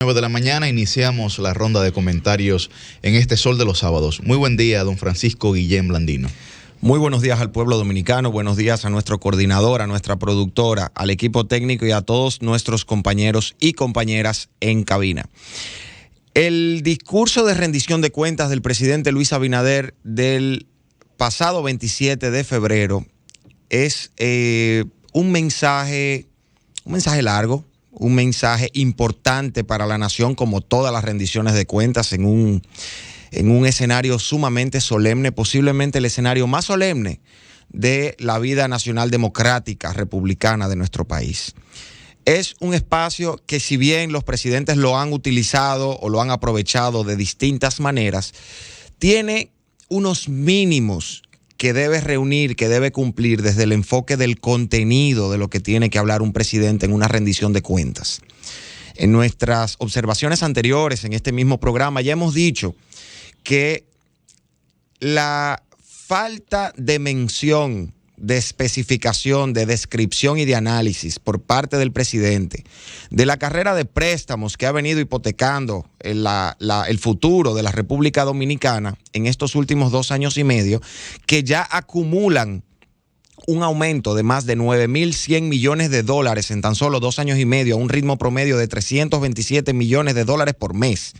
9 de la mañana iniciamos la ronda de comentarios en este Sol de los Sábados. Muy buen día, don Francisco Guillén Blandino. Muy buenos días al pueblo dominicano, buenos días a nuestro coordinador, a nuestra productora, al equipo técnico y a todos nuestros compañeros y compañeras en cabina. El discurso de rendición de cuentas del presidente Luis Abinader del pasado 27 de febrero es un mensaje largo, un mensaje importante para la nación, como todas las rendiciones de cuentas, en un escenario sumamente solemne, posiblemente el escenario más solemne de la vida nacional democrática, republicana de nuestro país. Es un espacio que, si bien los presidentes lo han utilizado o lo han aprovechado de distintas maneras, tiene unos mínimos que debe reunir, que debe cumplir desde el enfoque del contenido de lo que tiene que hablar un presidente en una rendición de cuentas. En nuestras observaciones anteriores en este mismo programa ya hemos dicho que la falta de mención, de especificación, de descripción y de análisis por parte del presidente de la carrera de préstamos que ha venido hipotecando el futuro de la República Dominicana en estos últimos 2 años y medio, que ya acumulan un aumento de más de 9.100 millones de dólares en tan solo 2 años y medio, a un ritmo promedio de 327 millones de dólares por mes,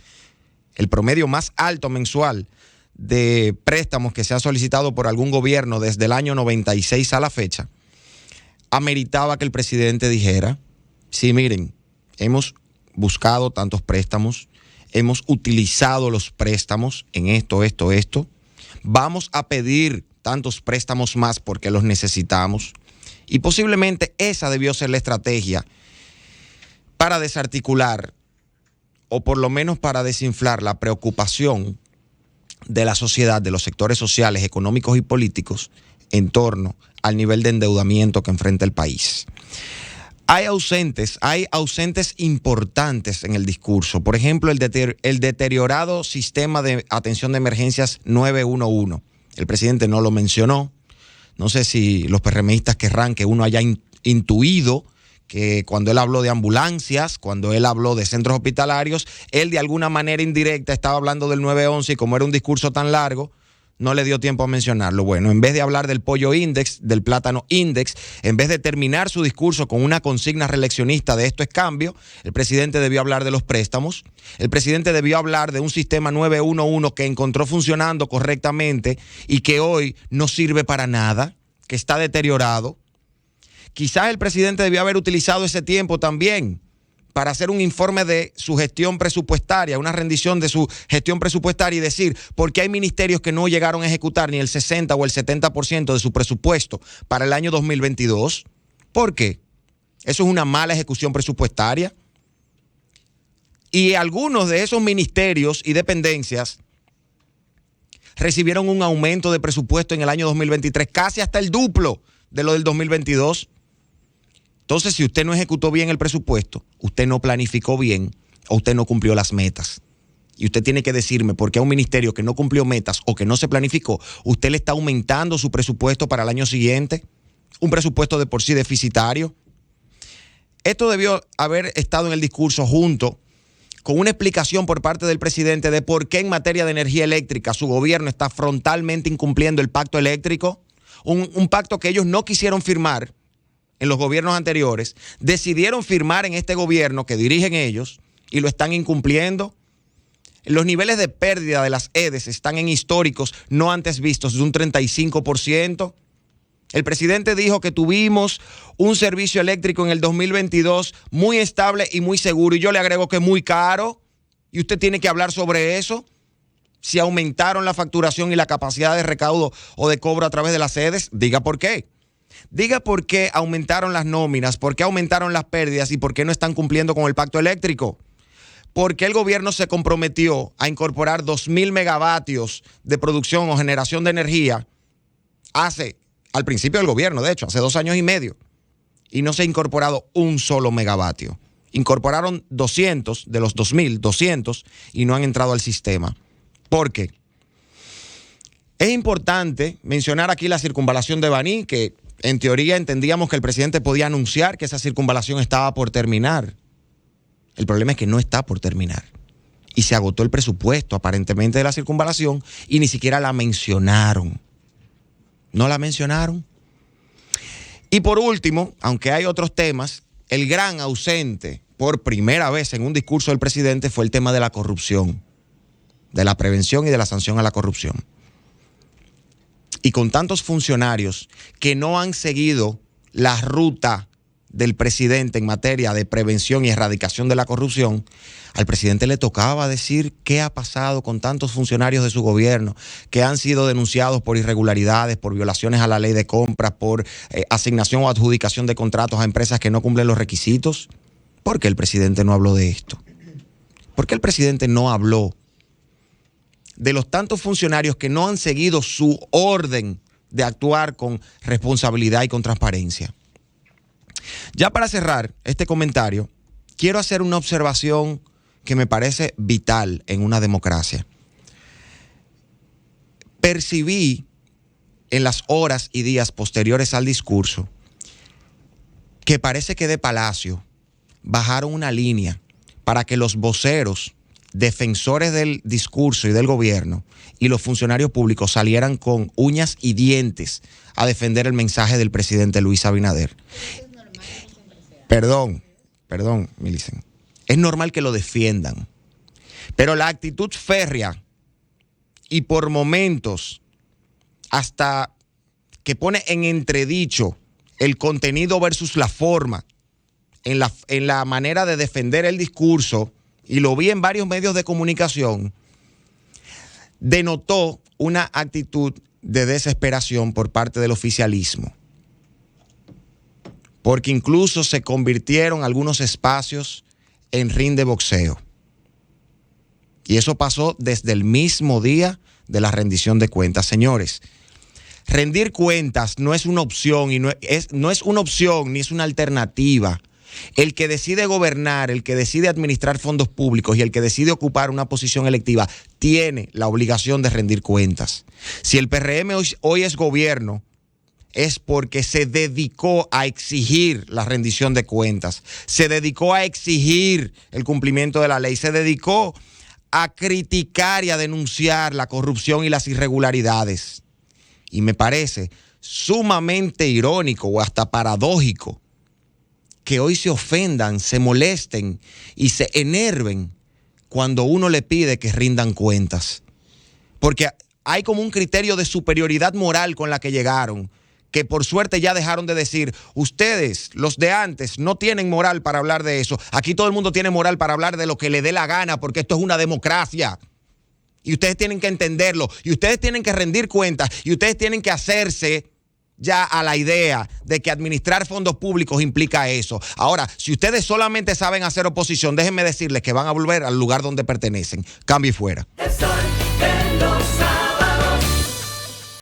el promedio más alto mensual de préstamos que se ha solicitado por algún gobierno desde el año 96 a la fecha, ameritaba que el presidente dijera: sí, miren, hemos buscado tantos préstamos, hemos utilizado los préstamos en esto, vamos a pedir tantos préstamos más porque los necesitamos. Y posiblemente esa debió ser la estrategia para desarticular, o por lo menos para desinflar, la preocupación de la sociedad, de los sectores sociales, económicos y políticos en torno al nivel de endeudamiento que enfrenta el país. Hay ausentes importantes en el discurso. Por ejemplo, el deteriorado sistema de atención de emergencias 911. El presidente no lo mencionó. No sé si los PRMistas querrán que uno haya intuido que cuando él habló de ambulancias, cuando él habló de centros hospitalarios, él de alguna manera indirecta estaba hablando del 911, y como era un discurso tan largo, no le dio tiempo a mencionarlo. Bueno, en vez de hablar del pollo index, del plátano index, en vez de terminar su discurso con una consigna reeleccionista de esto es cambio, el presidente debió hablar de los préstamos, el presidente debió hablar de un sistema 911 que encontró funcionando correctamente y que hoy no sirve para nada, que está deteriorado. Quizás el presidente debió haber utilizado ese tiempo también para hacer un informe de su gestión presupuestaria, una rendición de su gestión presupuestaria, y decir por qué hay ministerios que no llegaron a ejecutar ni el 60 o el 70% de su presupuesto para el año 2022. ¿Por qué? Eso es una mala ejecución presupuestaria. Y algunos de esos ministerios y dependencias recibieron un aumento de presupuesto en el año 2023, casi hasta el duplo de lo del 2022. Entonces, si usted no ejecutó bien el presupuesto, usted no planificó bien o usted no cumplió las metas. Y usted tiene que decirme por qué a un ministerio que no cumplió metas o que no se planificó, usted le está aumentando su presupuesto para el año siguiente, un presupuesto de por sí deficitario. Esto debió haber estado en el discurso junto con una explicación por parte del presidente de por qué en materia de energía eléctrica su gobierno está frontalmente incumpliendo el pacto eléctrico, un pacto que ellos no quisieron firmar en los gobiernos anteriores, decidieron firmar en este gobierno que dirigen ellos y lo están incumpliendo. Los niveles de pérdida de las EDES están en históricos no antes vistos de un 35%. El presidente dijo que tuvimos un servicio eléctrico en el 2022 muy estable y muy seguro, y yo le agrego que muy caro, y usted tiene que hablar sobre eso. Si aumentaron la facturación y la capacidad de recaudo o de cobro a través de las EDES, diga por qué. Diga por qué aumentaron las nóminas, por qué aumentaron las pérdidas y por qué no están cumpliendo con el pacto eléctrico. ¿Por qué el gobierno se comprometió a incorporar 2.000 megavatios de producción o generación de energía al principio del gobierno, de hecho, hace 2 años y medio, y no se ha incorporado un solo megavatio? Incorporaron 200 de los 2.000, 200, y no han entrado al sistema. ¿Por qué? Es importante mencionar aquí la circunvalación de Baní, que en teoría entendíamos que el presidente podía anunciar que esa circunvalación estaba por terminar. El problema es que no está por terminar. Y se agotó el presupuesto, aparentemente, de la circunvalación y ni siquiera la mencionaron. No la mencionaron. Y por último, aunque hay otros temas, el gran ausente por primera vez en un discurso del presidente fue el tema de la corrupción, de la prevención y de la sanción a la corrupción. Y con tantos funcionarios que no han seguido la ruta del presidente en materia de prevención y erradicación de la corrupción, al presidente le tocaba decir qué ha pasado con tantos funcionarios de su gobierno que han sido denunciados por irregularidades, por violaciones a la ley de compras, por asignación o adjudicación de contratos a empresas que no cumplen los requisitos. ¿Por qué el presidente no habló de esto? ¿Por qué el presidente no habló de los tantos funcionarios que no han seguido su orden de actuar con responsabilidad y con transparencia? Ya para cerrar este comentario, quiero hacer una observación que me parece vital en una democracia. Percibí en las horas y días posteriores al discurso que parece que de Palacio bajaron una línea para que los voceros, defensores del discurso y del gobierno y los funcionarios públicos salieran con uñas y dientes a defender el mensaje del presidente Luis Abinader. Perdón, Milicen. Es normal que lo defiendan, pero la actitud férrea y por momentos hasta que pone en entredicho el contenido versus la forma en la manera de defender el discurso, y lo vi en varios medios de comunicación, denotó una actitud de desesperación por parte del oficialismo. Porque incluso se convirtieron algunos espacios en ring de boxeo. Y eso pasó desde el mismo día de la rendición de cuentas. Señores, rendir cuentas no es una opción y no es una opción ni es una alternativa. El que decide gobernar, el que decide administrar fondos públicos y el que decide ocupar una posición electiva tiene la obligación de rendir cuentas. Si el PRM hoy es gobierno, es porque se dedicó a exigir la rendición de cuentas, se dedicó a exigir el cumplimiento de la ley, se dedicó a criticar y a denunciar la corrupción y las irregularidades. Y me parece sumamente irónico o hasta paradójico que hoy se ofendan, se molesten y se enerven cuando uno le pide que rindan cuentas. Porque hay como un criterio de superioridad moral con la que llegaron, que por suerte ya dejaron de decir, ustedes, los de antes, no tienen moral para hablar de eso. Aquí todo el mundo tiene moral para hablar de lo que le dé la gana, porque esto es una democracia. Y ustedes tienen que entenderlo, y ustedes tienen que rendir cuentas, y ustedes tienen que hacerse ya a la idea de que administrar fondos públicos implica eso. Ahora, si ustedes solamente saben hacer oposición, déjenme decirles que van a volver al lugar donde pertenecen. Cambio y fuera. El sol de los